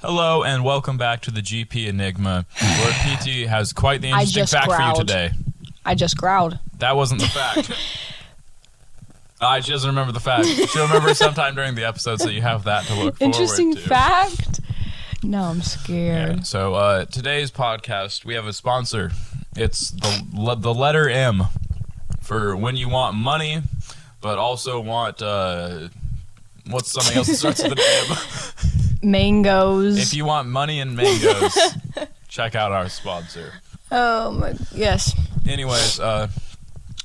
Hello and welcome back to the GP Enigma, where PT has quite the interesting fact for you today. I just growled. That wasn't the fact. She doesn't remember the fact. She'll remember it sometime during the episode, so you have that to look forward to. Interesting fact? No, I'm scared. Yeah, so today's podcast, we have a sponsor. It's the letter M for when you want money, but also want, what's something else that starts with an M? Mangoes. If you want money and mangoes, check out our sponsor. Oh my, yes. Anyways,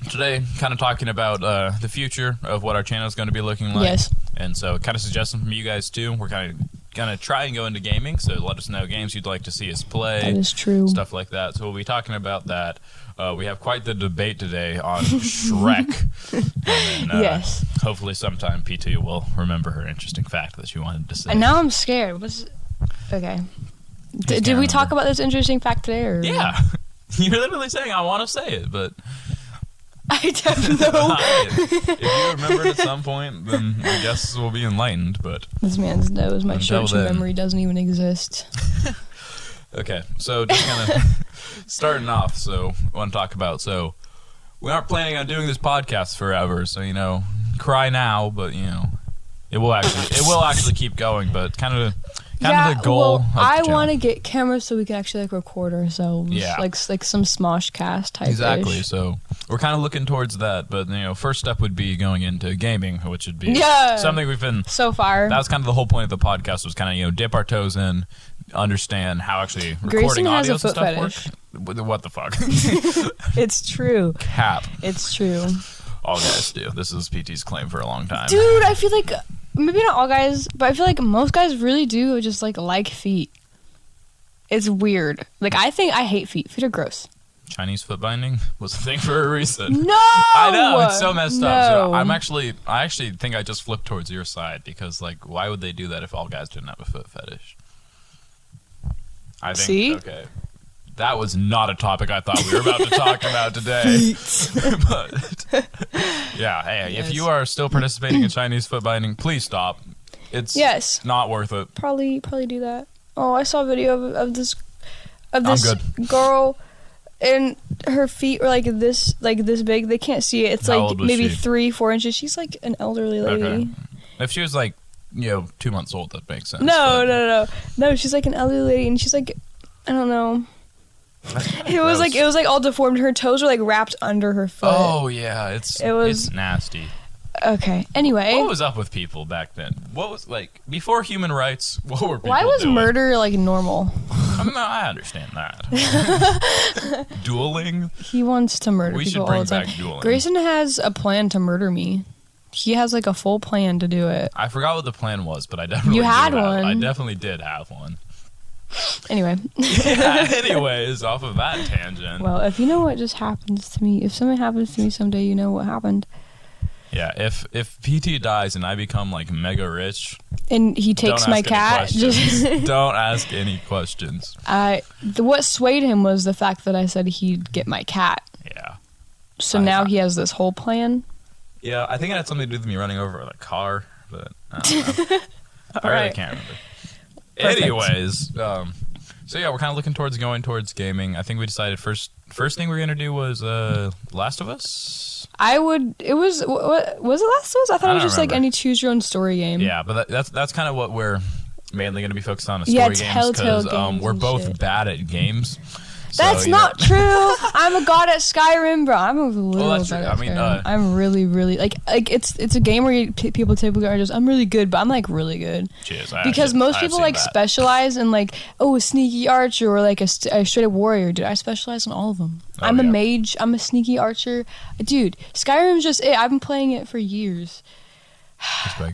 today kind of talking about the future of what our channel is going to be looking like. Yes. And so kind of suggestions from you guys too. We're kind of going to try and go into gaming, so let us know games you'd like to see us play. That is true. Stuff like that. So we'll be talking about that. We have quite the debate today on Shrek. And then, yes. Hopefully sometime PT will remember her interesting fact that she wanted to say. And now I'm scared. Okay. Did we talk about this interesting fact today? Or? Yeah. You're literally saying I want to say it, but... I don't know. If you remember it at some point, then I guess we'll be enlightened, but... This man knows my until short-term then. memory doesn't even exist. Okay, so just kind of starting off, so I want to talk about, so we aren't planning on doing this podcast forever, so, you know, cry now, but, you know, it will actually keep going, but kind of the goal of the I channel. want to get cameras so we can actually like record ourselves, like some Smosh cast type. Exactly. So we're kind of looking towards that, but you know, first step would be going into gaming, which would be something we've been so far. That was kind of the whole point of the podcast, was kind of dip our toes in, understand how actually recording audio and stuff works. What the fuck? It's true. Cap. It's true. All guys do. This is PT's claim for a long time. Dude, I feel like maybe not all guys, but I feel like most guys really do just like feet. It's weird. Like I hate feet. Feet are gross. Chinese foot binding was a thing for a reason. No, I know, it's so messed up. So I actually think I just flipped towards your side, because like, why would they do that if all guys didn't have a foot fetish? I think. Okay. That was not a topic I thought we were about to talk about today. But yeah, hey, if you are still participating in Chinese foot binding, please stop. It's not worth it. Probably do that. Oh, I saw a video of this girl, and her feet were like this big. They can't see it. It's like maybe 3-4 inches. She's like an elderly lady. Okay. If she was like 2 months old, that makes sense. No. She's like an elderly lady, and she's like, I don't know. It was like all deformed. Her toes were like wrapped under her foot. Oh yeah, it's nasty. Okay. Anyway, what was up with people back then? What was like before human rights? What were people Why was doing? Murder like normal? I understand that. Dueling. He wants to murder we people should bring all the time. back dueling. Grayson has a plan to murder me. He has like a full plan to do it. I forgot what the plan was, but I definitely I definitely did have one. Anyway. Anyways, off of that tangent. Well, if you know what just happens to me, if something happens to me someday, you know what happened. Yeah, if PT dies and I become like mega rich, and he takes my cat, just don't ask any questions. What swayed him was the fact that I said he'd get my cat. Yeah. So now he has this whole plan. Yeah, I think it had something to do with me running over a car, but I don't know. I really can't remember. Perfect. Anyways, so yeah, we're kind of looking going towards gaming. I think we decided first thing we were gonna do was Last of Us. It was Last of Us? I thought it was just remember. like any choose your own story game. Yeah, but that's kind of what we're mainly gonna be focused on, story games, because we're both bad at games. That's not true. I'm a god at Skyrim, bro. I'm a little that's true. god at Skyrim. I'm really, really like it's a game where people typically are just I'm really good, but I'm like really good. Cheers. Because most people like specialize in like a sneaky archer or like a straight up warrior. Dude, I specialize in all of them. I'm a mage. I'm a sneaky archer. Dude, Skyrim's just it. I've been playing it for years.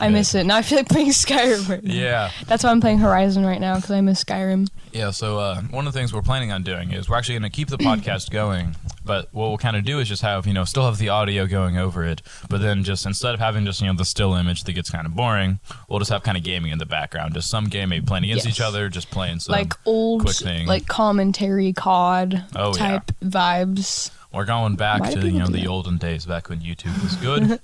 I miss it. Now I feel like playing Skyrim right now. Yeah. That's why I'm playing Horizon right now, because I miss Skyrim. Yeah, so one of the things we're planning on doing is we're actually going to keep the podcast going, but what we'll kind of do is just have, still have the audio going over it, but then just instead of having just, the still image that gets kind of boring, we'll just have kind of gaming in the background. Just some game maybe playing against each other, just playing some like old, quick thing. Like commentary COD type vibes. We're going back to, the olden days, back when YouTube was good.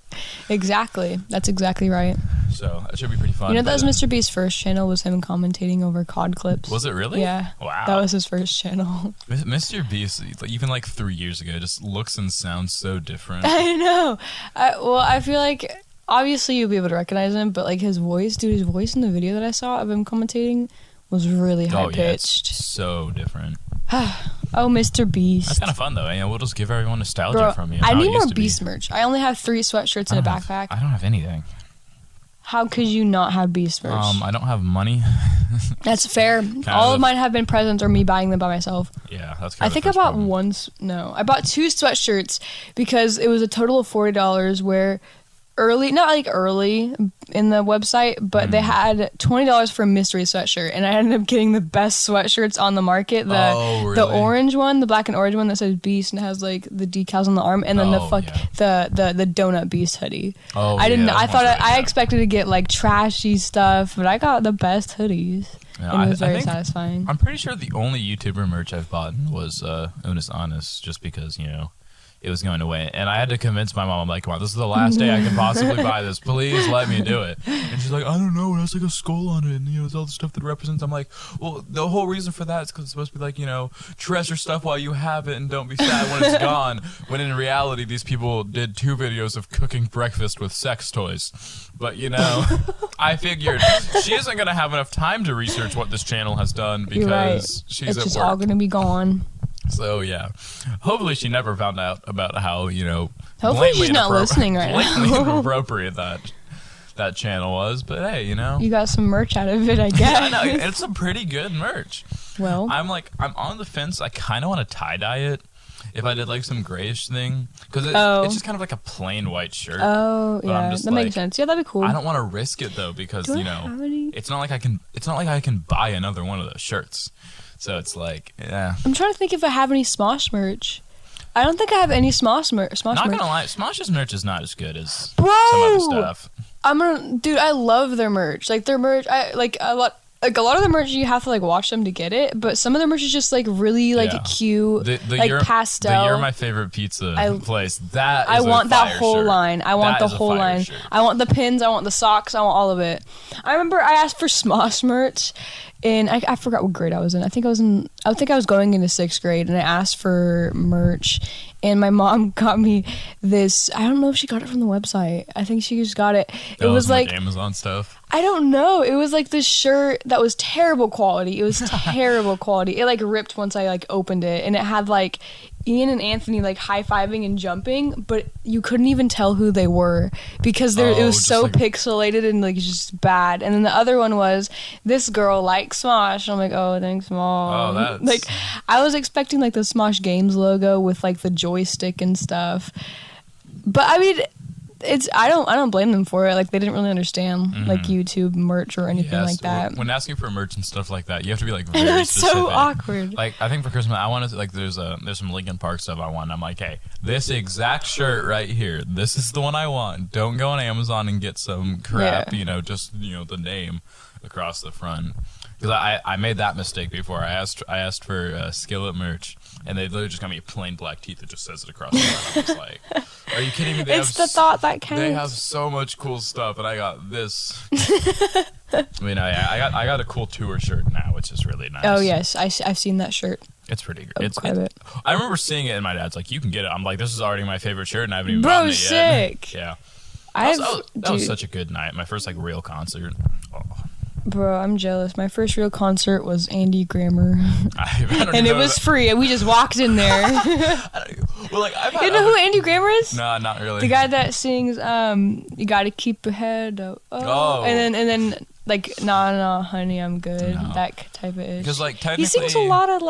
Exactly. That's exactly right. So that should be pretty fun. You know, that was Mr. Beast's first channel, was him commentating over COD clips. Was it really? Yeah. Wow. That was his first channel. Mr. Beast, even like 3 years ago, just looks and sounds so different. I know. I feel like, obviously you'll be able to recognize him, but like his voice in the video that I saw of him commentating was really high-pitched. Yeah, so different. Oh, Mr. Beast. That's kind of fun, though. We'll just give everyone nostalgia from you. I need more Beast merch. I only have 3 sweatshirts and a backpack. I don't have anything. How could you not have Beast merch? I don't have money. That's fair. All of mine have been presents or me buying them by myself. Yeah, that's kind of I think I bought I bought 2 sweatshirts because it was a total of $40 where early in the website, but they had $20 for a mystery sweatshirt, and I ended up getting the best sweatshirts on the market. The orange one, the black and orange one that says Beast and has like the decals on the arm, and then the donut Beast hoodie. I expected to get like trashy stuff, but I got the best hoodies. Yeah, and it was very satisfying. I'm pretty sure the only YouTuber merch I've bought was Unis Honest, just because, it was going away. And I had to convince my mom, I'm like, come on, this is the last day I can possibly buy this. Please let me do it. And she's like, I don't know. It has like a skull on it. And, it's all the stuff that represents. I'm like, well, the whole reason for that is because it's supposed to be like, treasure stuff while you have it and don't be sad when it's gone. When in reality, these people did 2 videos of cooking breakfast with sex toys. But, I figured she isn't going to have enough time to research what this channel has done because she's at work. It's just all going to be gone. So, yeah. Hopefully she never found out about how, hopefully she's not listening right blatantly now. inappropriate that channel was. But, hey, You got some merch out of it, I guess. I know. It's some pretty good merch. Well. I'm on the fence. I kind of want to tie-dye it if I did, like, some grayish thing. Because it's just kind of like a plain white shirt. Oh, yeah. That makes sense. Yeah, that'd be cool. I don't want to risk it, though, because, it's not like I can buy another one of those shirts. So it's like, yeah. I'm trying to think if I have any Smosh merch. I don't think I have any Smosh merch. Not gonna lie, Smosh's merch is not as good as some other stuff. Dude, I love their merch. Like their merch, a lot of the merch you have to like watch them to get it, but some of the merch is just like really like cute, pastel. You're my favorite pizza place. I want that whole line. I want the whole line. I want the pins. I want the socks. I want all of it. I remember I asked for Smosh merch. And I forgot what grade I was in. I think I was going into 6th grade, and I asked for merch, and my mom got me this. I don't know if she got it from the website. I think she just got it. It was like Amazon stuff. I don't know. It was like this shirt that was terrible quality. It was terrible quality. It like ripped once I like opened it, and it had like Ian and Anthony like high-fiving and jumping, but you couldn't even tell who they were because it was so pixelated and like just bad. And then the other one was this girl likes Smosh. I'm like, oh, thanks, Mom. Oh, that's... Like I was expecting like the Smosh Games logo with like the joystick and stuff, but I mean, I don't blame them for it. Like they didn't really understand like YouTube merch or anything like that. When asking for merch and stuff like that, you have to be like very specific. So awkward. Like I think for Christmas I wanted to, like there's some Linkin Park stuff I want. I'm like, hey, this exact shirt right here, this is the one I want. Don't go on Amazon and get some crap, just the name across the front. Because I made that mistake before. I asked for Skillet merch, and they literally just got me plain black teeth that just says it across the front. I was like, are you kidding me? It's the thought that counts. They have so much cool stuff, and I got this. I mean, I got a cool tour shirt now, which is really nice. Oh, yes. I've seen that shirt. It's pretty good. I remember seeing it, and my dad's like, you can get it. I'm like, this is already my favorite shirt, and I haven't even gotten it yet. Sick. Yeah. That was such a good night. My first, real concert. Oh. Bro, I'm jealous. My first real concert was Andy Grammer. And it was free. We just walked in there. You know who Andy Grammer is? No, not really. The guy that sings, you gotta keep your head up. Oh. And then like, nah, honey, I'm good. No. That type of ish. Because, technically... He sings a lot of,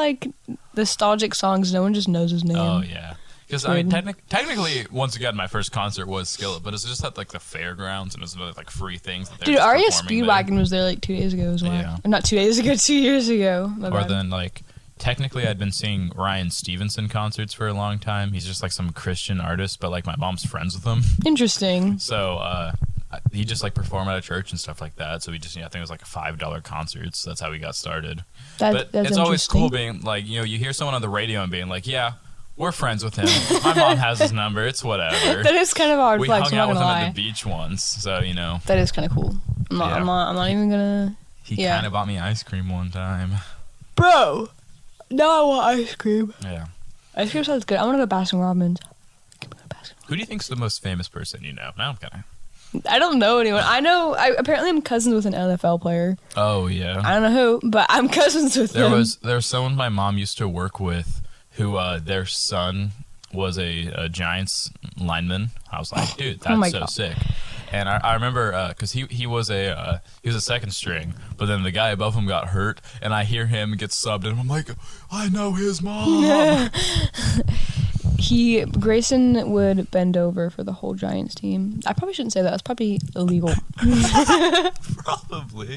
nostalgic songs. No one just knows his name. Oh, yeah. Because, technically, once again, my first concert was Skillet, but it's just at, the fairgrounds, and it was, free things. That dude, Aria Speedwagon was there, 2 days ago as well. Yeah. Or not 2 days ago, 2 years ago. Then, technically, I'd been seeing Ryan Stevenson concerts for a long time. He's just, some Christian artist, but, my mom's friends with him. Interesting. So, he just, performed at a church and stuff like that. So, we just, I think it was, a $5 concert, so that's how we got started. But it's always cool being, you hear someone on the radio and being like, yeah, We're friends with him. My mom has his number. It's whatever. That is kind of hard. We hung out with him at the beach once, so you know. That is kind of cool. I'm not even gonna. He kind of bought me ice cream one time. Bro, now I want ice cream. Yeah. Ice cream sounds good. I want to go to Baskin Robbins. Who do you think's the most famous person you know? I don't know anyone. Apparently I'm cousins with an NFL player. Oh, yeah. I don't know who, but I'm cousins with him. There was someone my mom used to work with who their son was a Giants lineman. I was like, dude, that's God. Sick. And I remember because he was a second string, but then the guy above him got hurt, and I hear him get subbed, and I'm like, I know his mom. Grayson would bend over for the whole Giants team. I probably shouldn't say that. That's probably illegal. Probably.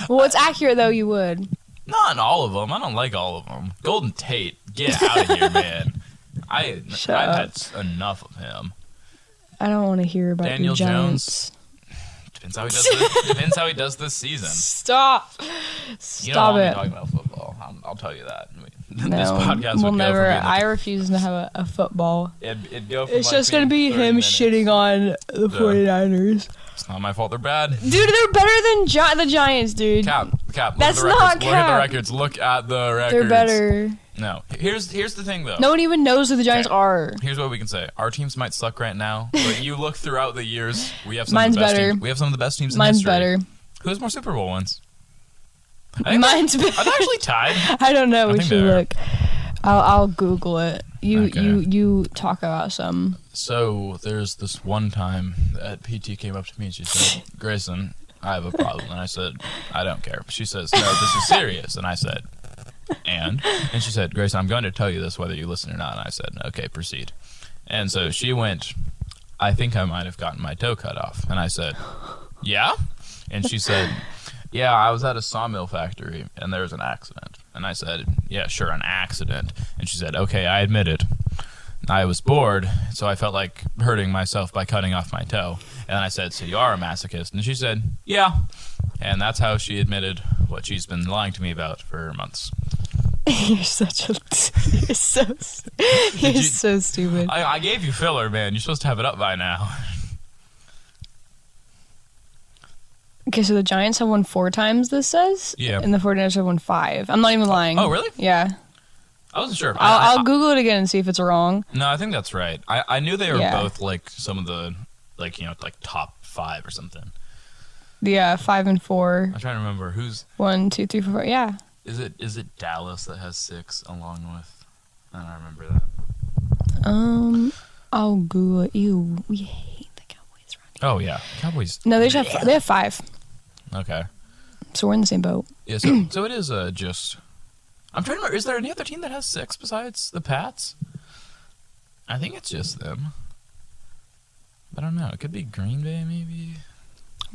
Well, it's accurate though. You would. Not all of them. I don't like all of them. Golden Tate, get out of here, man. I've had enough of him. I don't want to hear about Daniel your Giants. Jones. Depends how he does this season. Stop. You don't want me talking about football. I'll tell you that. No, this podcast we'll would go never. from I refuse to have a football. It'd go from it's just going to be him minutes. shitting on the 49ers. It's not my fault they're bad. Dude, they're better than the Giants, dude. Cap. That's not cap. Look at the records. Look at the records. They're better. No. Here's the thing, though. No one even knows who the Giants are. Here's what we can say. Our teams might suck right now, but you look throughout the years, we have some of the best teams. We have some of the best teams in history. Mine's better. Who has more Super Bowl wins? Mine's better. Are they actually tied? I don't know. We should look. I'll Google it. You talk about some. So there's this one time that PT came up to me and she said, Grayson, I have a problem. And I said, I don't care. She says, no, this is serious. And I said, and she said, Grayson, I'm going to tell you this whether you listen or not. And I said, okay, proceed. And so she went, I think I might have gotten my toe cut off. And I said, yeah? And she said, yeah, I was at a sawmill factory and there was an accident. And I said, yeah, sure, an accident. And she said, okay, I admit it. I was bored, so I felt like hurting myself by cutting off my toe. And I said, so you are a masochist? And she said, yeah. And that's how she admitted what she's been lying to me about for months. You're so stupid. I gave you filler, man. You're supposed to have it up by now. Okay, so the Giants have won 4 times, this says? Yeah. And the 49ers have won 5. I'm not even lying. Oh, really? Yeah. I wasn't sure. I'll Google it again and see if it's wrong. No, I think that's right. I knew they were both, like, some of the, like, you know, like top 5 or something. Yeah, 5 and 4. I'm trying to remember who's... 1, 2, 3, 4, 5. Yeah. Is it Dallas that has 6 along with... I don't remember that. I'll Google it. Ew, we hate the Cowboys. Oh, yeah. Cowboys... No, they have 5. Okay. So we're in the same boat. Yeah, so it is just... I'm trying to remember, is there any other team that has 6 besides the Pats? I think it's just them. I don't know. It could be Green Bay, maybe?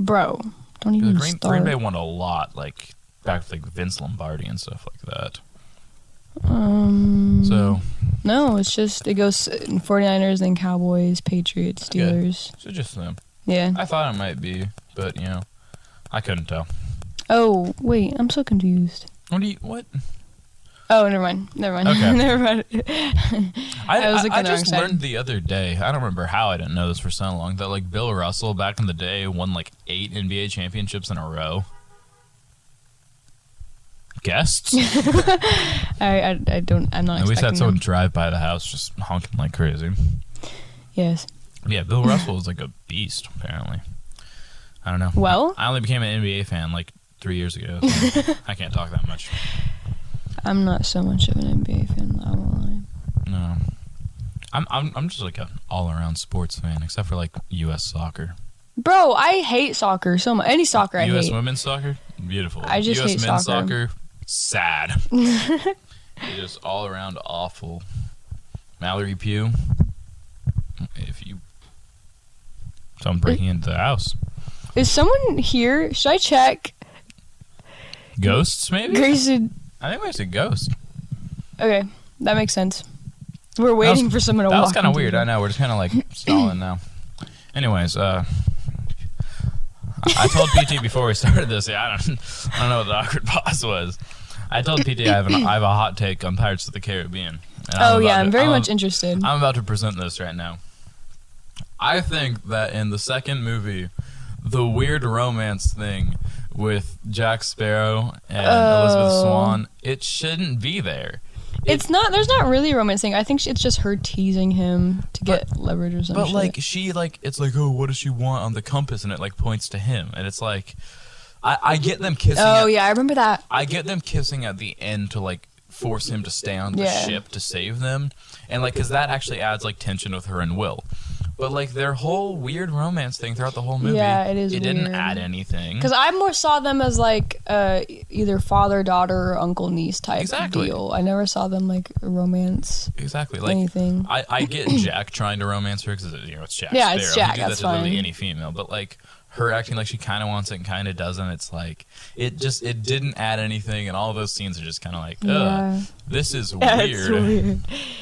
Bro, don't even start. Green Bay won a lot, like, back with like Vince Lombardi and stuff like that. So... No, it's just, it goes 49ers, then Cowboys, Patriots, Steelers. Okay. So just them. Yeah. I thought it might be, but, you know, I couldn't tell. Oh, wait, I'm so confused. What? Oh, never mind. Okay. Never mind. I just learned the other day, I don't remember how I didn't know this for so long, that like Bill Russell back in the day won like 8 NBA championships in a row. Guests? I'm not expecting We just had someone them. drive by the house just honking like crazy. Yes. Yeah, Bill Russell was like a beast, apparently. I don't know. Well? I only became an NBA fan like 3 years ago, so I can't talk that much. I'm not so much of an NBA fan, I won't lie. No. I'm just like an all-around sports fan, except for like U.S. soccer. Bro, I hate soccer so much. Any soccer I hate. U.S. women's soccer? Beautiful. I just U.S. hate men's soccer. Sad. It's just all around awful. Mallory Pugh. Someone breaking into the house. Is someone here? Should I check? Ghosts, maybe? Grayson. I think we said ghost. Okay, that makes sense. We're waiting for someone to walk. That was kind of weird. I know. We're just kind of like stalling now. Anyways, I told PT before we started this. Yeah, I don't know what the awkward pause was. I told PT I have a hot take on Pirates of the Caribbean, I'm very much interested. I'm about to present this right now. I think that in the second movie, the weird romance thing with Jack Sparrow and Elizabeth Swann, it shouldn't be there. It's not. There's not really a romance thing. I think it's just her teasing him to get leverage or something. But like it's like, oh, what does she want on the compass? And it like points to him, and it's like, I get them kissing. Oh yeah, I remember that. I get them kissing at the end to like force him to stay on the ship to save them, and like because that actually adds like tension with her and Will. But like their whole weird romance thing throughout the whole movie, it is. It didn't add anything. Because I more saw them as like either father, daughter, or uncle, niece type deal. I never saw them like romance. Exactly, like anything. I get Jack trying to romance her because it's Jack. Yeah, it's Jack. He That's that to fine. literally any female, but like her acting like she kind of wants it and kind of doesn't. It's like it didn't add anything, and all of those scenes are just kind of like, this is weird. It's weird.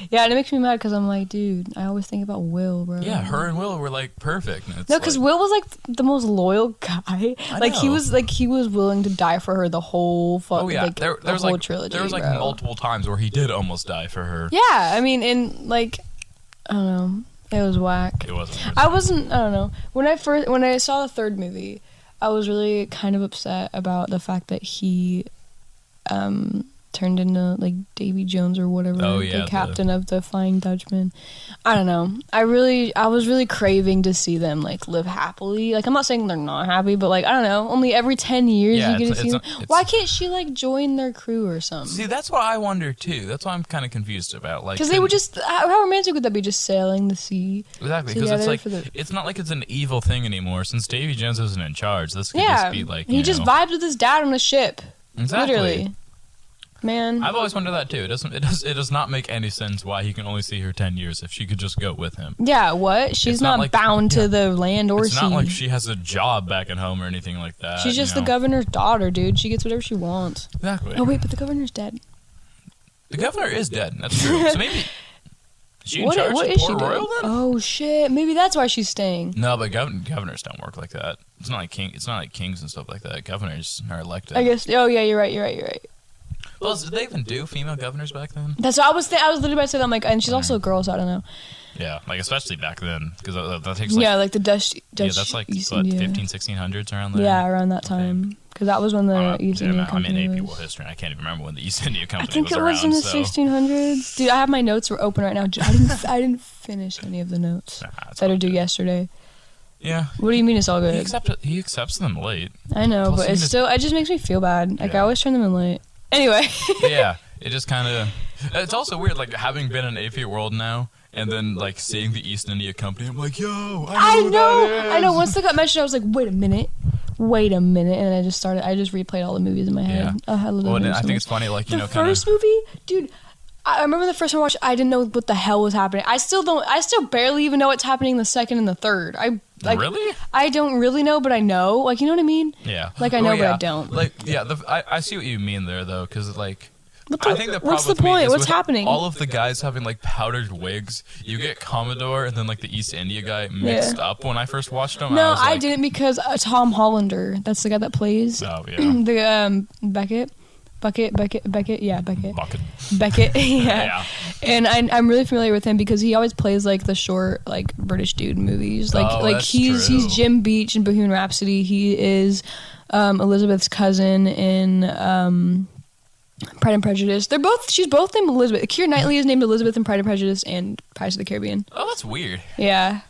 Yeah, and it makes me mad because I'm like, dude, I always think about Will, bro. Yeah, her and Will were like perfect. No, because Will was like the most loyal guy. Like he was willing to die for her the whole there was whole trilogy. There was like multiple times where he did almost die for her. Yeah, I mean, and like I don't know. It was whack. It wasn't. I don't know. When I saw the third movie, I was really kind of upset about the fact that he turned into like Davy Jones or whatever, the captain of the Flying Dutchman. I don't know. I was really craving to see them like live happily. Like I'm not saying they're not happy, but like I don't know. Only every 10 years you get to see them. Why can't she like join their crew or something? See, that's what I wonder too. That's what I'm kind of confused about. Like because they would just how romantic would that be? Just sailing the sea. Exactly, because it's like it's not like it's an evil thing anymore. Since Davy Jones isn't in charge, this could just be like he just vibes with his dad on a ship. Exactly. Literally. Man, I've always wondered that too. It does not make any sense why he can only see her 10 years if she could just go with him. Yeah, what? She's not like, bound to the land or sea. It's not like she has a job back at home or anything like that. She's just the governor's daughter, dude. She gets whatever she wants. Exactly. Oh wait, but the governor's dead. The governor is dead. That's true. So maybe is she in charge what of is Port she Royal doing? then? Oh shit, maybe that's why she's staying. No, but governors don't work like that. It's not like It's not like kings and stuff like that. Governors are elected. I guess. Oh yeah, you're right. Well, did they even do female governors back then? That's what I was literally about to say that. I'm like, and she's also a girl, so I don't know. Yeah, like especially back then, because that takes like the Dutch. Yeah, that's like what, 1600s around there. Yeah, around that time, because that was when the East India Company. I'm in AP World History. And I can't even remember when the East India Company was around. I think it was in the 1600s. Dude, I have my notes open right now. I didn't finish any of the notes that I did yesterday. Yeah. What do you mean it's all good? He accepts them late. I know, but it's still. It just makes me feel bad. Like I always turn them in late. Anyway. Yeah, it just kind of. It's also weird, like having been in AP World now, and then like seeing the East India Company. I'm like, yo, I know. Once they got mentioned, I was like, wait a minute, and then I just replayed all the movies in my head. Yeah. I think it's funny, like the first movie, dude. I remember the first time I watched it, I didn't know what the hell was happening. I still barely even know what's happening in the second and the third. Really? I don't really know, but I know. Like, you know what I mean? Yeah. Like, I know, but I don't. Like, yeah, I see what you mean there, though, because, like, I think the what's the point? What's happening? All of the guys having, like, powdered wigs. You get Commodore and then, like, the East India guy mixed up when I first watched them. No, I didn't because Tom Hollander, that's the guy that plays. Oh, yeah. The, Beckett. Yeah, Beckett. Beckett, yeah. And I'm really familiar with him because he always plays like the short like British dude movies. Like he's Jim Beach in Bohemian Rhapsody. He is Elizabeth's cousin in Pride and Prejudice. She's both named Elizabeth. Keira Knightley is named Elizabeth in Pride and Prejudice and Pirates of the Caribbean. Oh, that's weird. Yeah.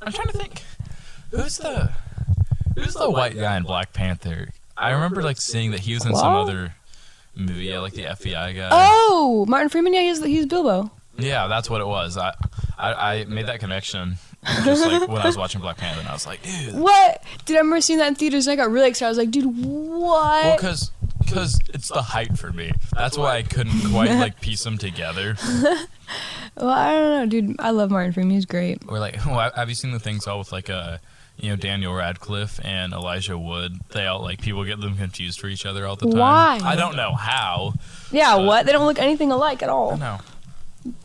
I'm trying to think. Who's the white guy in Black Panther? I remember like seeing that he was in some other movie, like the FBI guy. Oh, Martin Freeman. Yeah, he's Bilbo. Yeah, that's what it was. I made that connection just like when I was watching Black Panther, and I was like, dude, what? Dude, I remember seeing that in theaters, and I got really excited. I was like, dude, what? Well, because it's the hype for me. That's why I couldn't quite like piece them together. Well, I don't know, dude. I love Martin Freeman. He's great. Or like, have you seen the things all with like Daniel Radcliffe and Elijah Wood? They all like people get them confused for each other all the time. Why? I don't know how. Yeah, what? They don't look anything alike at all. I know.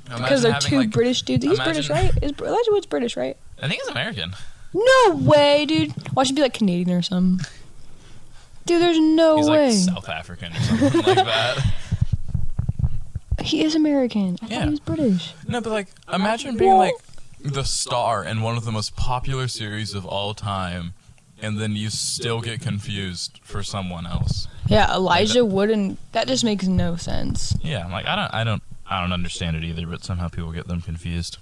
Because they're two British dudes. He's British, right? Elijah Wood's British, right? I think he's American. No way, dude. Why should he be like Canadian or something? Dude, there's no way. He's like South African or something like that. He is American. I thought he was British. No, but like, imagine being like the star in one of the most popular series of all time, and then you still get confused for someone else. Yeah, Elijah wouldn't. That just makes no sense. Yeah, like I don't understand it either, but somehow people get them confused.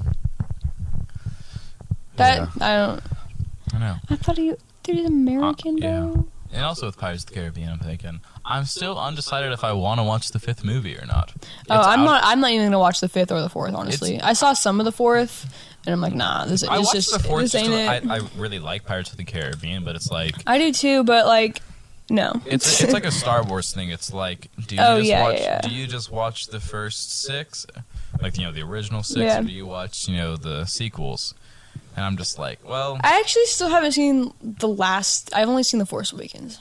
I don't. I know. I thought he's American though. And also with Pirates of the Caribbean, I'm thinking I'm still undecided if I want to watch the 5th movie or not. I'm not even gonna watch the 5th or the 4th. Honestly, I saw some of the 4th, and I'm like, nah, this ain't it. I really like Pirates of the Caribbean, but it's like I do too, but like, no. It's like a Star Wars thing. It's like, do you just watch the first 6, like the original 6, or do you watch the sequels? And I'm just like, well, I actually still haven't seen the last. I've only seen The Force Awakens.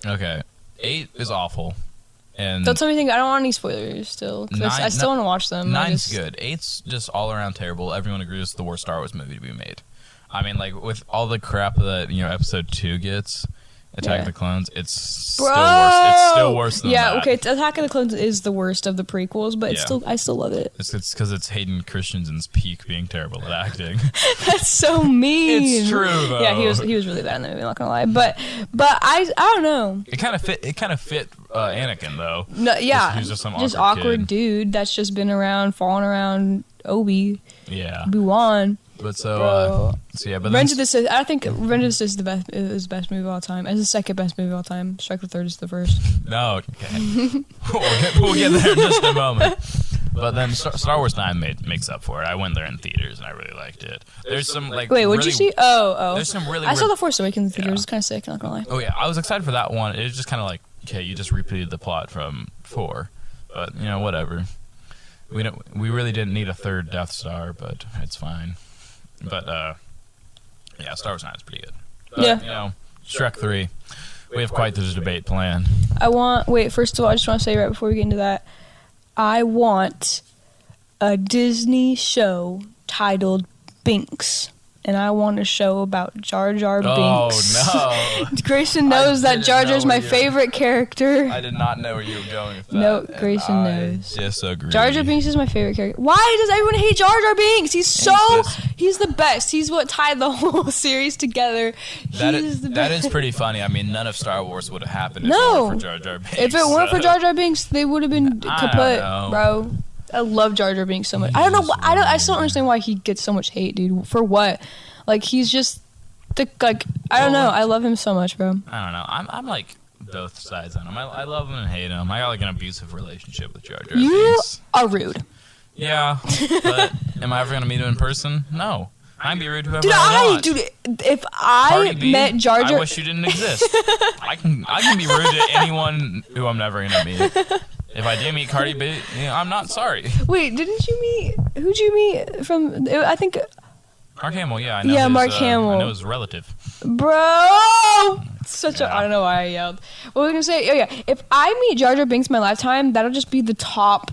Okay, 8 is awful, and don't tell me anything. I don't want any spoilers still. I still want to watch them. 9's good. 8's just all around terrible. Everyone agrees it's the worst Star Wars movie to be made. I mean, like with all the crap that Episode 2 gets. Attack of the Clones, it's still worse. It's still worse than that. Yeah, okay, Attack of the Clones is the worst of the prequels, but I still love it. It's because it's Hayden Christensen's peak being terrible at acting. That's so mean. It's true though. Yeah, he was really bad in the movie. I'm not gonna lie, but I don't know. It kind of fit Anakin though. No, yeah, he's just some awkward dude that's just been around, falling around Obi-Wan. But but Revenge of the Sith. I think Revenge of the Sith is the best movie of all time. It's the second best movie of all time. Shrek the Third is the first. No, okay. we'll get there in just a moment. But then Star Wars 9 makes up for it. I went there in theaters and I really liked it. There's some like wait, what'd you see? Oh. There's some really. I saw The Force Awakens in theaters. It's kind of sick. I'm not gonna lie. Oh yeah, I was excited for that one. It was just kind of like, okay, you just repeated the plot from 4, but whatever. We really didn't need a third Death Star, but it's fine. But, Star Wars 9 is pretty good. But, Shrek 3. We have quite the debate planned. First of all, I just want to say right before we get into that, I want a Disney show titled Binks. And I want a show about Jar Jar Binks. Oh, no. Grayson knows that Jar Jar's my favorite character. I did not know where you were going with that. No, Grayson knows. I disagree. Jar Jar Binks is my favorite character. Why does everyone hate Jar Jar Binks? He's the best. He's what tied the whole series together. That is pretty funny. I mean, none of Star Wars would have happened if it weren't for Jar Jar Binks. If it weren't for Jar Jar Binks, they would have been kaput, bro. I love Jar Jar Binks so much. I don't know. I still don't understand why he gets so much hate, dude. For what? Like he's just I don't know. I love him so much, bro. I don't know. I'm like both sides on him. I love him and hate him. I got like an abusive relationship with Jar Jar Binks. You are rude. Yeah, but am I ever gonna meet him in person? No. I can be rude to whoever I want. Dude, if I met Jar Jar, I wish you didn't exist. I can be rude to anyone who I'm never gonna meet. If I do meet Cardi B, I'm not sorry. Wait, who'd you meet from? I think Mark Hamill. Yeah, I know. Yeah, Mark Hamill. I know his relative. Bro, I don't know why I yelled. What was I gonna say? Oh yeah, if I meet Jar Jar Binks in my lifetime, that'll just be the top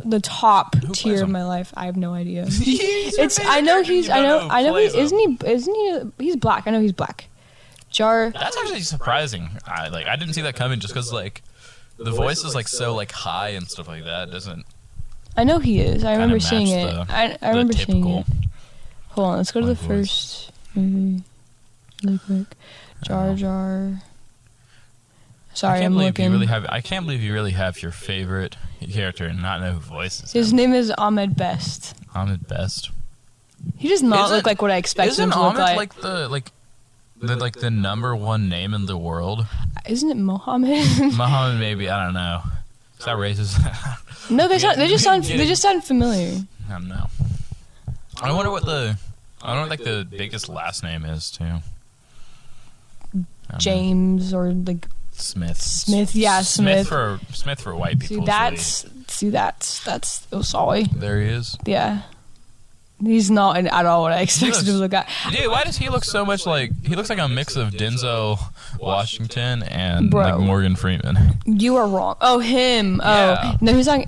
tier of my life. I have no idea. I know he's black. I know he's black. That's actually surprising. I didn't see that coming just because like the voice is like so like high and stuff like that. Doesn't. I know he is. I remember seeing it. I remember seeing it. Hold on, let's go to the first movie really quick. Jar Jar. Sorry, I'm looking. I can't believe you really have your favorite character and not know who voices him. His name is Ahmed Best. Ahmed Best. He does not look like what I expected him to look like. Isn't Ahmed the number one name in the world? Isn't it Mohammed? Mohammed, maybe. I don't know. Is that racist? No, they just sound familiar. I don't know. I wonder what the biggest last name is too. James or like Smith. Smith, yeah, Smith. Smith for white people. That's sorry. There he is. Yeah. He's not at all what I expected him to look like. Dude, why does he look so much like... He looks like a mix of Denzel Washington and like Morgan Freeman. You are wrong. Oh, him. Yeah. Oh. No, he's talking...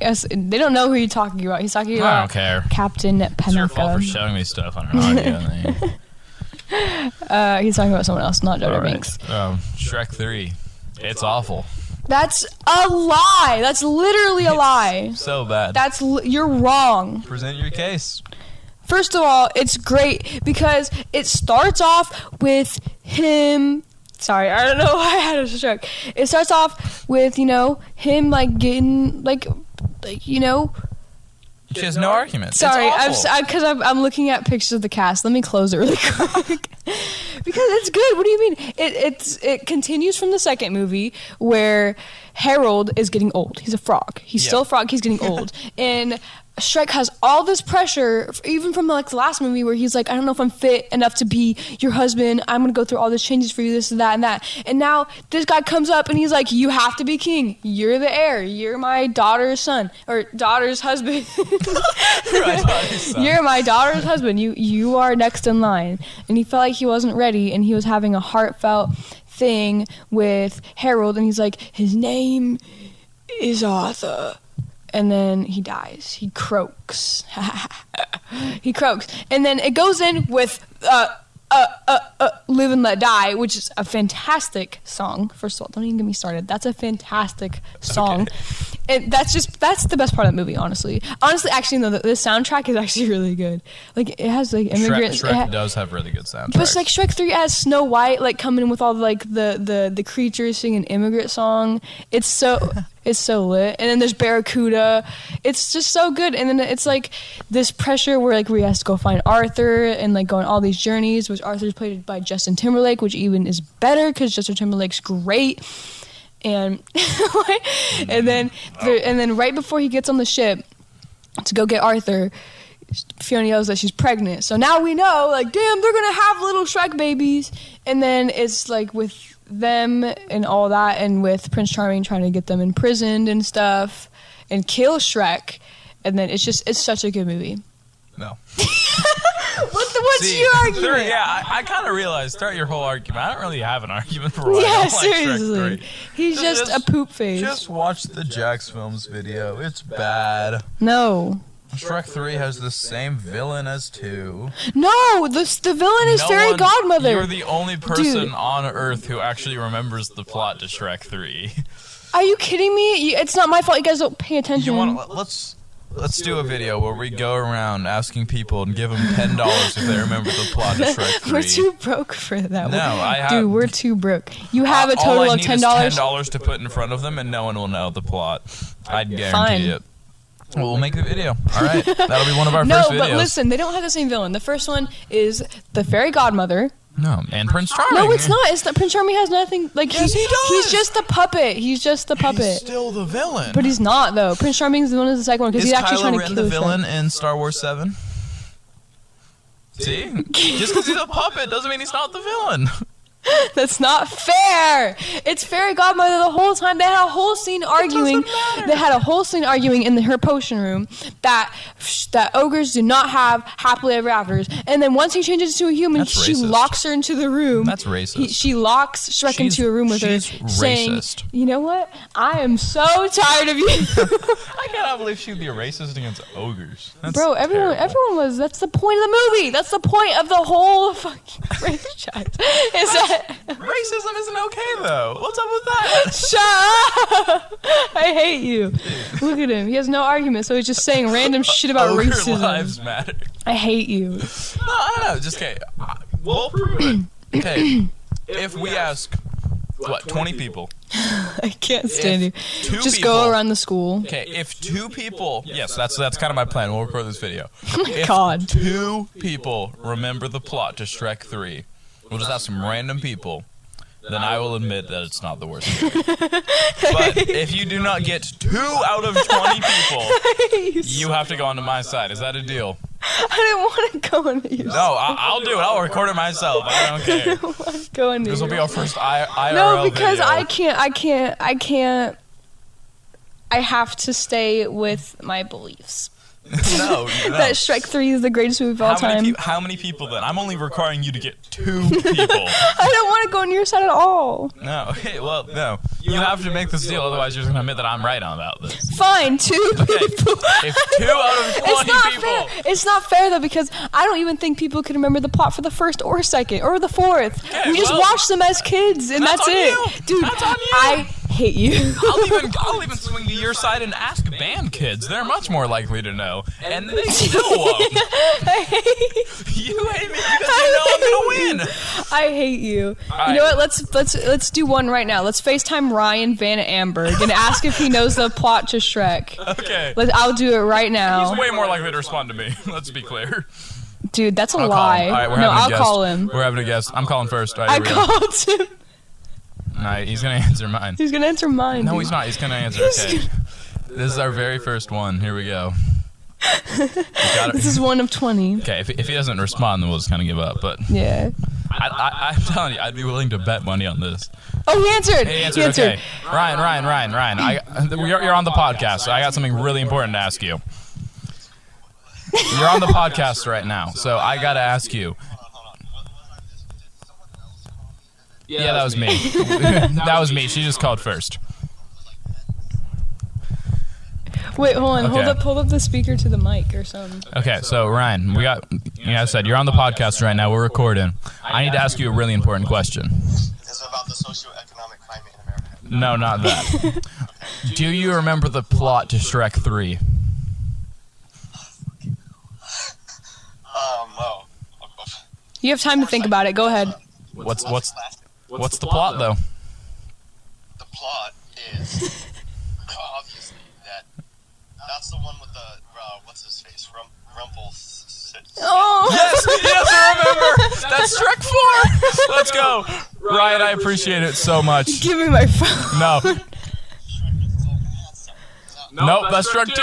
They don't know who you're talking about. He's talking about... I don't care. Captain Panaka. It's your fault for showing me stuff on an audio thing. He's talking about someone else, not Jar Jar Binks. Shrek 3. It's awful. That's a lie. That's literally a lie. So bad. You're wrong. Present your case. First of all, it's great because it starts off with him. Sorry, I don't know why I had a stroke. It starts off with, him like getting She has no argument. Sorry, because I'm looking at pictures of the cast. Let me close it really quick. Because it's good. What do you mean? It continues from the second movie where Harold is getting old. He's a frog. He's still a frog. He's getting old. And Shrek has all this pressure, even from the last movie where he's like, I don't know if I'm fit enough to be your husband. I'm going to go through all these changes for you, this and that and that. And now this guy comes up and he's like, you have to be king. You're the heir. You're my daughter's son. Or daughter's husband. You're my daughter's husband. You are next in line. And he felt like he wasn't ready, and he was having a heartfelt thing with Harold, and he's like, his name is Arthur. And then he dies. He croaks. He croaks. And then it goes in with Live and Let Die, which is a fantastic song. First of all, don't even get me started. That's a fantastic song. Okay. And that's the best part of the movie, honestly. Actually, no, the soundtrack is actually really good. Like, it has, like, immigrants. Shrek does have really good soundtracks. But it's like Shrek 3 has Snow White, like, coming in with all, like, the creatures singing an immigrant song. It's so lit. And then there's Barracuda. It's just so good. And then it's, like, this pressure where, like, we have to go find Arthur and, like, go on all these journeys, which Arthur's played by Justin Timberlake, which even is better because Justin Timberlake's great. And and then right before he gets on the ship to go get Arthur, Fiona yells that she's pregnant. So now we know, like, damn, they're gonna have little Shrek babies. And then it's like with them and all that, and with Prince Charming trying to get them imprisoned and stuff and kill Shrek. And then it's such a good movie. No. What's your argument? I kind of realized, start your whole argument. I don't really have an argument for why I don't seriously. Like Shrek 3. He's just a poop face. Just watch the Jax Films video. It's bad. No. Shrek 3 has the same villain as 2. No, the villain is Fairy Godmother. You're the only person on Earth who actually remembers the plot to Shrek 3. Are you kidding me? It's not my fault. You guys don't pay attention. Let's do a video where we go around asking people and give them $10 if they remember the plot of Shrek 3. We're too broke for that. No, Dude, we're too broke. You have a total of $10. All I need is $10 to put in front of them, and no one will know the plot. I'd guarantee it. Well, we'll make the video. All right, that'll be one of our first videos. No, but listen, they don't have the same villain. The first one is the Fairy Godmother. No, and Prince Charming. No, it's not. It's not. Prince Charming has nothing. Like, yes, he does. He's just the puppet. He's still the villain. But he's not, though. Prince Charming is the one of the second one because he's actually trying to kill the villain in Star Wars 7. See, just because he's a puppet doesn't mean he's not the villain. That's not fair. It's Fairy Godmother the whole time. They had a whole scene arguing. They had a whole scene arguing in her potion room that ogres do not have happily ever afters. And then once he changes to a human, she locks her into the room. That's racist. She locks Shrek into a room with her, saying, "You know what? I am so tired of you." I cannot believe she'd be racist against ogres. That's Bro, everyone was. That's the point of the movie. That's the point of the whole fucking franchise. Is that racism isn't okay, though. What's up with that? Shut up! I hate you. Look at him. He has no argument, so he's just saying random shit about racism. Lives matter. I hate you. No, I don't know. Just okay. We'll prove it. Okay. If we ask, 20 people? I can't stand you. Just go around the school. Okay, if 2 people... Yes, that's kind of my plan. We'll record this video. Oh my God. 2 people remember the plot to Shrek 3... We'll just ask some random people. Then I will admit that it's not the worst movie. But if you do not get 2 out of 20 people, you have to go onto my side. Is that a deal? I didn't want to go into your side. No, I'll do it. I'll record it myself. I don't care. I don't want to go into this will be our first IRL No, because video. I can't. I have to stay with my beliefs. No. That Shrek 3 is the greatest movie of all time. How many people then? I'm only requiring you to get 2 people. I don't want to go on your side at all. No. Okay, well, no. You have to make this deal, otherwise you're just going to admit that I'm right about this. Fine, 2 people. If 2 out of 20 people... It's not fair, though, because I don't even think people could remember the plot for the first or second or the fourth. Okay, we just watched them as kids, and that's it. You. Dude, that's on you. I hate you. I'll even swing to your side and ask band kids. They're much more likely to know, and they still won't. You hate me because you know I'm gonna win. I hate you. You know what? Let's do one right now. Let's FaceTime Ryan Van Amberg and ask if he knows the plot to Shrek. Okay. I'll do it right now. He's way more likely to respond to me. Let's be clear. Dude, that's a lie. All right, I'll call him. We're having a guest. I'm calling first. All right, I called him. Nah, he's gonna answer mine. He's gonna answer mine. No, he's not. He's gonna answer. Okay. This is our very first one. Here we go. This is one of 20. Okay, if he doesn't respond, then we'll just kind of give up. But yeah, I'm telling you, I'd be willing to bet money on this. Oh, he answered. He answered. Okay. Ryan. You're on the podcast, so I got something really important to ask you. You're on the podcast right now, so I gotta ask you. Yeah, that was me. That was me. She just called first. Wait, hold on. Okay. Hold up the speaker to the mic or something. Okay, so Ryan, I said you're on the podcast right now. We're recording. I need to ask you a really important question. Is it about the socioeconomic climate in America? No, not that. Do you remember the plot to Shrek 3? Well. You have time to think about it. Go ahead. What's the plot, though? The plot is obviously that's the one with the what's his face, Rumble. Oh. Yes, I remember. That's Shrek 4. Let's go, Ryan. I appreciate it so much. Give me my phone. No. Nope, that's Shrek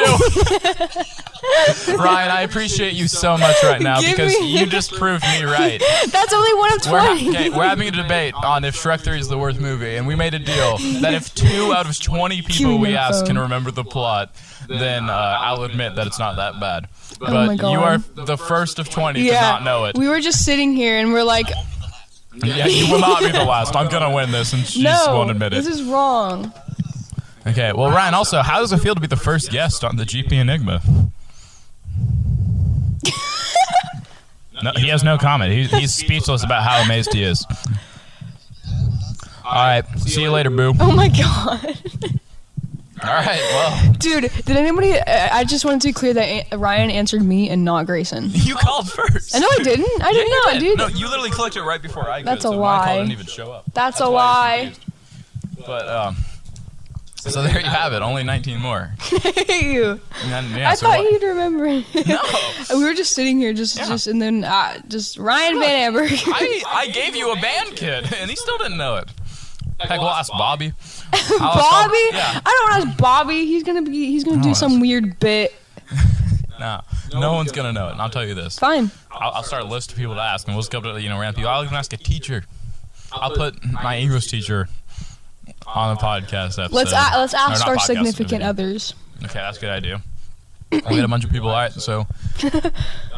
2. Ryan, I appreciate you so much right now because you just proved me right. That's only one of 20. We're having a debate on if Shrek 3 is the worst movie, and we made a deal that if 2 out of 20 people we ask can remember the plot, then I'll admit that it's not that bad. But you are the first of 20 to not know it. We were just sitting here and we're like... Yeah, you will not be the last. I'm going to win this, and she just won't admit it. This is wrong. Okay, well, Ryan, also, how does it feel to be the first guest on the GP Enigma? No, he has no comment. He's speechless about how amazed he is. All right, see you later, boo. Oh my god. All right, well. Dude, did anybody... I just wanted to be clear that Ryan answered me and not Grayson. You called first. No, I didn't. I did not, dude. No, you literally clicked it right before I did. That's a lie. My call didn't even show up. That's a lie. But, so there you have it. Only 19 more. You. I thought you'd remember it. No. We were just sitting here, and then Ryan Van Amberg. I gave you a band kid, and he still didn't know it. Heck, we'll ask Bobby. Bobby? I don't want to ask Bobby. He's gonna do some weird bit. No one's gonna know it. And I'll tell you this. Fine. I'll start a list of people to ask, and we'll just go to random people. I'll even ask a teacher. I'll put my English teacher on a podcast episode. Let's ask our significant others. Okay, that's a good idea. We'll get a bunch of people. All right, so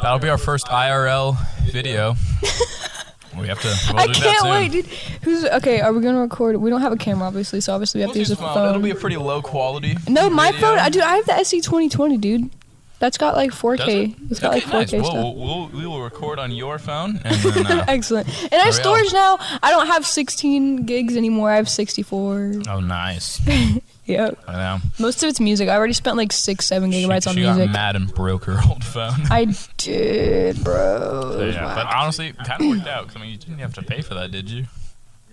that'll be our first IRL video. I can't wait, dude. Are we gonna record? We don't have a camera, obviously, so obviously we have to use a phone. It'll be a pretty low quality. No, my phone. I have the SE2020, dude. That's got like 4K. It's got like 4K stuff. We will record on your phone. And then, excellent. And I have storage now. I don't have 16 gigs anymore. I have 64. Oh, nice. Yep. I know. Most of it's music. I already spent like 6-7 gigabytes on music. She got mad and broke her old phone. I did, bro. So, yeah, but honestly, it kind of worked out. Cause, you didn't have to pay for that, did you?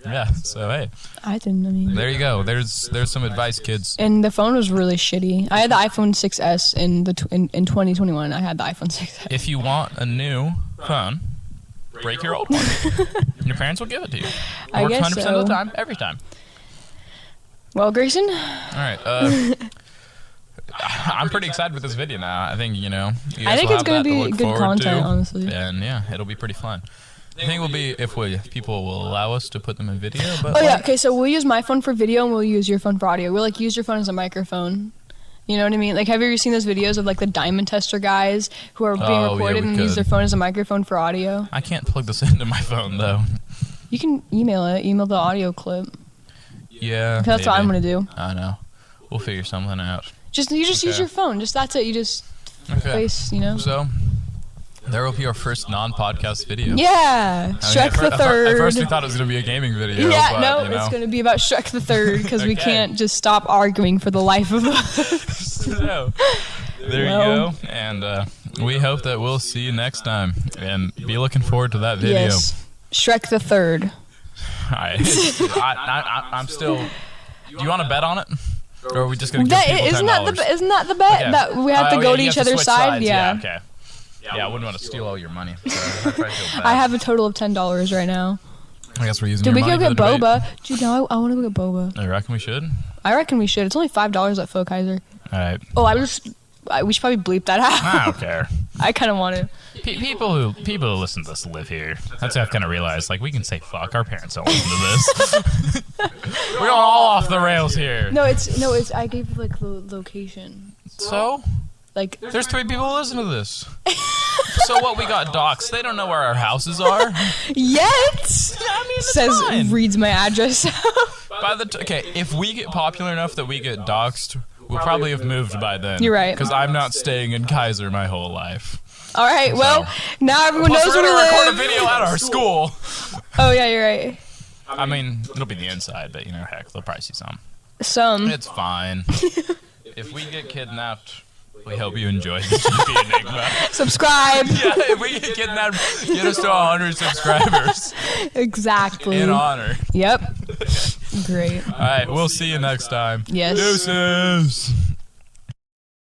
Yeah, so hey. I didn't. There you go. There's some advice, kids. And the phone was really shitty. I had the iPhone 6S in 2021. I had the iPhone 6S. If you want a new phone, break your old one. Your parents will give it to you. I guess 100% of the time, every time. Well, Grayson? All right. I'm pretty excited with this video now. I think, I think it's going to be good content, honestly. And yeah, it'll be pretty fun. I think it will be if people will allow us to put them in video. But okay, so we'll use my phone for video and we'll use your phone for audio. We'll use your phone as a microphone. You know what I mean? Like, have you ever seen those videos of like the diamond tester guys who are being recorded and use their phone as a microphone for audio? I can't plug this into my phone though. You can email the audio clip. Yeah, that's what I'm gonna do. I know. We'll figure something out. You just use your phone. That's it. You just face. So There will be our first non-podcast video. Yeah, Shrek the Third. At first we thought it was going to be a gaming video. Yeah, but, no, you know. it's going to be about Shrek the Third because we can't just stop arguing for the life of us. So, there you go. And we hope that we'll see you next time. And be looking forward to that video. Yes, Shrek the Third. I'm still... Do you want to bet on it? Or are we just going to give people $10? Isn't that the bet? Okay. That we have to go to each other's side? Yeah. Okay. Yeah, I wouldn't want to steal all your money. So I have a total of $10 right now. I guess we're using Dude, your money. Dude, we could go get boba. Dude, no, I want to go get boba. You reckon we should? I reckon we should. It's only $5 at Kaiser. All right. Oh, we should probably bleep that out. I don't care. I kind of want to. People who listen to this live here. That's what I've kind of realized. Like, we can say fuck. Our parents don't listen to this. We're going all off the rails here. No, it's. I gave you like the location. So? Like, there's 3 people who listen to this. So what? We got docs. They don't know where our houses are yet. I mean, says fine. Reads my address. Okay, if we get popular enough that we get doxxed, we'll probably have moved by then. You're right. Because I'm not staying in Kaiser my whole life. All right. Well, now everyone knows where we live. Record a video at our school. Oh yeah, you're right. I mean, it'll be the inside, but heck, they'll probably see some. It's fine. If we get kidnapped, we hope you enjoyed the GP Enigma. Subscribe. Yeah, if we get kidnapped, get us to 100 subscribers. Exactly. In honor. Yep. Great. All right, we'll see you next time. Yes. Deuces.